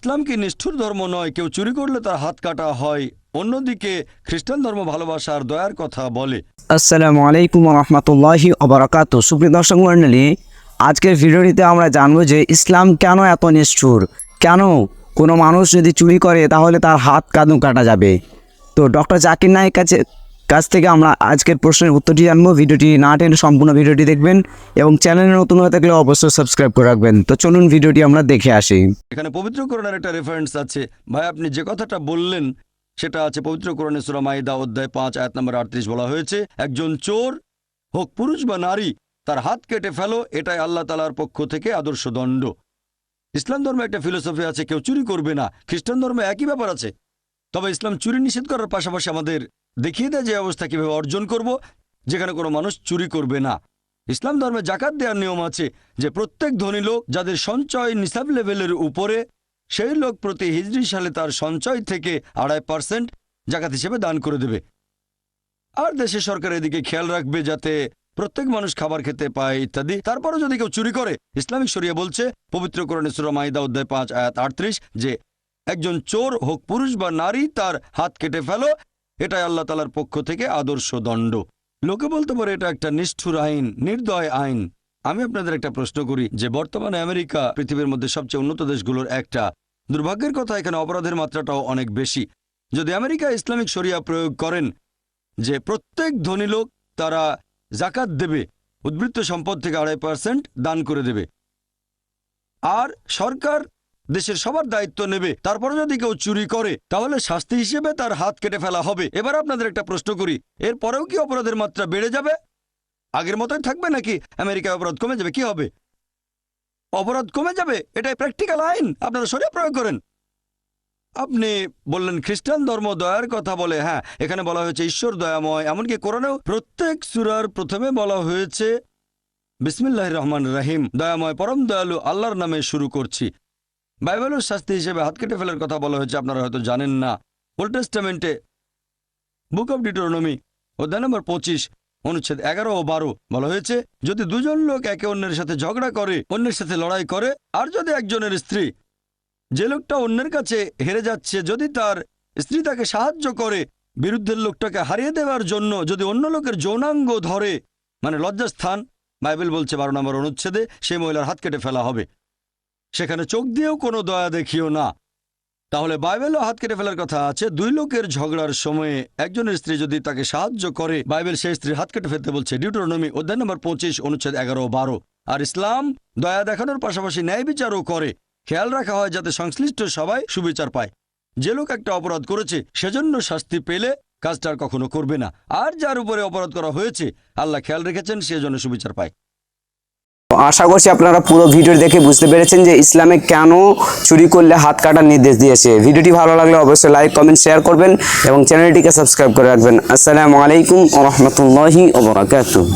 ইসলাম কি নিষ্ঠুর ধর্ম নয়? কেউ চুরি করলে তার হাত কাটা হয়। অন্যদিকে খ্রিস্টান ধর্ম ভালোবাসা আর দয়ার কথা বলে। আসসালামু আলাইকুম রহমতুল্লাহি ওবারাকাতু। সুপ্রিয় দর্শক মণ্ডলী, আজকের ভিডিওটিতে আমরা জানবো যে ইসলাম কেন এত নিষ্ঠুর, কেন কোনো মানুষ যদি চুরি করে তাহলে তার হাত কাঁদু কাটা যাবে। তো ডক্টর জাকির নায়েক কাছ থেকে আমরা আজকের প্রশ্নের উত্তরটি জানবো। ভিডিওটি না টেনে সম্পূর্ণ ভিডিওটি দেখবেন এবং চ্যানেলে নতুন হয়ে থাকলে অবশ্যই সাবস্ক্রাইব করে রাখবেন। তো চলুন ভিডিওটি আমরা দেখে আসি। এখানে পবিত্র কোরআনের একটা রেফারেন্স আছে। ভাই, আপনি যে কথাটা বললেন সেটা আছে পবিত্র কোরআনে সূরা মাইদা অধ্যায় 5 আয়াত নম্বর 38। বলা হয়েছে, একজন চোর হোক পুরুষ বা নারী, তার হাত কেটে ফেলো, এটাই আল্লাহ তাআলার পক্ষ থেকে আদর্শ দণ্ড। ইসলাম ধর্মে একটা ফিলোসফি আছে, কেউ চুরি করবে না। খ্রিস্টান ধর্মে একই ব্যাপার আছে। তবে ইসলাম চুরি নিষেধ করার পাশাপাশি আমাদের দেখিয়ে দেয় যে অবস্থা কীভাবে অর্জন করব, যেখানে কোনো মানুষ চুরি করবে না। ইসলাম ধর্মে জাকাত দেওয়ার নিয়ম আছে যে প্রত্যেক ধনী লোক যাদের সঞ্চয় নিসাব লেভেলের উপরে, সেই লোক প্রতি হিজরি সালে তার সঞ্চয় থেকে 2.5% জাকাত হিসেবে দান করে দেবে। আর দেশের সরকার এদিকে খেয়াল রাখবে যাতে প্রত্যেক মানুষ খাবার খেতে পায় ইত্যাদি। তারপরও যদি কেউ চুরি করে, ইসলামিক শরিয়া বলছে পবিত্র কোরআনে সূরা মাইদা অধ্যায় 5 আয়াত 38 যে একজন চোর হোক পুরুষ বা নারী, তার হাত কেটে ফেলো, এটাই আল্লাহ তাআলার পক্ষ থেকে আদর্শ দণ্ড। লোকে বলতে পারে এটা একটা নিষ্ঠুর আইন, নির্দয় আইন। আমি আপনাদের একটা প্রশ্ন করি যে বর্তমানে আমেরিকা পৃথিবীর মধ্যে সবচেয়ে উন্নত দেশগুলোর একটা। দুর্ভাগ্যের কথা, এখানে অপরাধের মাত্রাটাও অনেক বেশি। যদি আমেরিকা ইসলামিক শরিয়া প্রয়োগ করেন যে প্রত্যেক ধনী লোক তারা জাকাত দেবে, উদ্বৃত্ত সম্পদ থেকে 2.5% দান করে দেবে, আর সরকার দেশের সবার দায়িত্ব নেবে, তারপরে যদি কেউ চুরি করে তাহলে শাস্তি হিসেবে তার হাত কেটে ফেলা হবে। এবার আপনাদের একটা প্রশ্ন করি, এর পরেও কি অপরাধের মাত্রা বেড়ে যাবে? আগের মতোই থাকবে নাকি আমেরিকায় অপরাধ কমে যাবে? কি হবে? অপরাধ কমে যাবে। এটাই প্র্যাকটিক্যাল আইন, আপনারা শরিয়া প্রয়োগ করেন। আপনি বললেন খ্রিস্টান ধর্ম দয়ার কথা বলে। হ্যাঁ, এখানে বলা হয়েছে ঈশ্বর দয়াময়। এমনকি কোরআনেও প্রত্যেক সূরার প্রথমে বলা হয়েছে বিসমিল্লাহির রহমানির রহিম, দয়াময় পরম দয়ালু আল্লাহর নামে শুরু করছি। বাইবেলের শাস্তি হিসেবে হাত কেটে ফেলার কথা বলা হয়েছে, আপনারা হয়তো জানেন না। ওল্ড টেস্টামেন্টে বুক অব ডিউটেরোনমি অধ্যায় নম্বর 25 অনুচ্ছেদ 11 ও 12 বলা হয়েছে, যদি দুজন লোক একে অন্যের সাথে ঝগড়া করে, অন্যের সাথে লড়াই করে, আর যদি একজনের স্ত্রী, যে লোকটা অন্যের কাছে হেরে যাচ্ছে, যদি তার স্ত্রী তাকে সাহায্য করে বিরুদ্ধের লোকটাকে হারিয়ে দেওয়ার জন্য, যদি অন্য লোকের যৌনাঙ্গ ধরে, মানে লজ্জাস্থান, বাইবেল বলছে 12 নম্বর অনুচ্ছেদে সেই মহিলার হাত কেটে ফেলা হবে। সেখানে চোখ দিয়েও কোনো দয়া দেখিও না। তাহলে বাইবেলও হাত কেটে ফেলার কথা আছে। দুই লোকের ঝগড়ার সময়ে একজনের স্ত্রী যদি তাকে সাহায্য করে, বাইবেল সেই স্ত্রীর হাত কেটে ফেলতে বলছে, ডিউটেরোনমি অধ্যায় নম্বর 25 অনুচ্ছেদ 11 ও 12। আর ইসলাম দয়া দেখানোর পাশাপাশি ন্যায় বিচারও করে। খেয়াল রাখা হয় যাতে সংশ্লিষ্ট সবাই সুবিচার পায়। যে লোক একটা অপরাধ করেছে সেজন্য শাস্তি পেলে কাজটা আর কখনো করবে না, আর যার উপরে অপরাধ করা হয়েছে আল্লাহ খেয়াল রেখেছেন সেজন্য সুবিচার পায়। আশা করছি আপনারা পুরো ভিডিও দেখে বুঝতে পেরেছেন যে ইসলামে কেন চুরি করলে হাত কাটার নির্দেশ দিয়েছে। ভিডিওটি ভালো লাগলে অবশ্যই লাইক কমেন্ট শেয়ার করবেন এবং চ্যানেলটিকে সাবস্ক্রাইব করে রাখবেন। আসসালামু আলাইকুম ওয়া রাহমাতুল্লাহি ওয়া বারাকাতুহু।